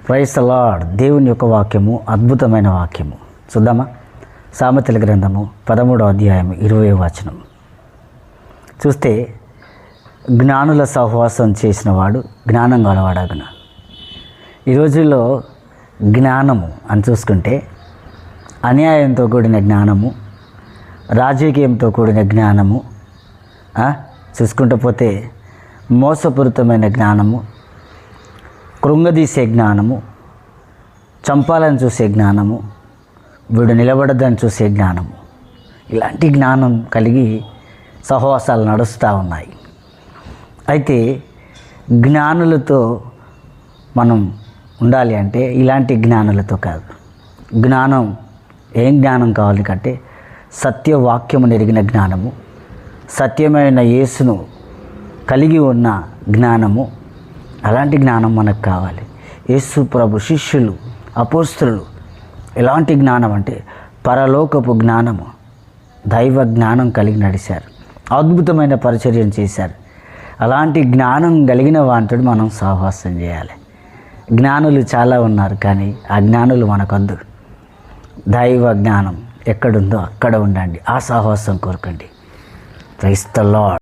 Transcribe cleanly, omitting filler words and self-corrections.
Praise the lord. దేవుని యొక్క వాక్యము అద్భుతమైన వాక్యము. చూద్దామా? సామెతల గ్రంథము 13వ అధ్యాయం 20వ వచనం చూస్తే, జ్ఞానుల సహవాసం చేసిన వాడు జ్ఞానం గలవాడగున. ఈ రోజుల్లో జ్ఞానము అని చూసుకుంటే అన్యాయంతో కూడిన జ్ఞానము, రాజకీయంతో కూడిన జ్ఞానము, చూసుకుంటూ పోతే మోసపూరితమైన జ్ఞానము, కృంగదీసే జ్ఞానము, చంపాలని చూసే జ్ఞానము, వీడు నిలబడద్దని చూసే జ్ఞానము, ఇలాంటి జ్ఞానం కలిగి సహవాసాలు నడుస్తూ ఉన్నాయి. అయితే జ్ఞానులతో మనం ఉండాలి అంటే ఇలాంటి జ్ఞానులతో కాదు. ఏం జ్ఞానం కావాలి అంటే సత్యవాక్యము నెరిగిన జ్ఞానము, సత్యమైన యేసును కలిగి ఉన్న జ్ఞానము, అలాంటి జ్ఞానం మనకు కావాలి. యేసు ప్రభు శిష్యులు, అపోస్తలులు ఎలాంటి జ్ఞానం అంటే పరలోకపు జ్ఞానము, దైవ జ్ఞానం కలిగి నడిచారు, అద్భుతమైన పరిచర్యం చేశారు. అలాంటి జ్ఞానం కలిగిన వాంతుడు మనం సహవాసం చేయాలి. జ్ఞానులు చాలా ఉన్నారు, కానీ ఆ జ్ఞానులు మనకొద్దు. దైవ జ్ఞానం ఎక్కడుందో అక్కడ ఉండండి, ఆ సహవాసం కోరుకోండి. Praise the lord.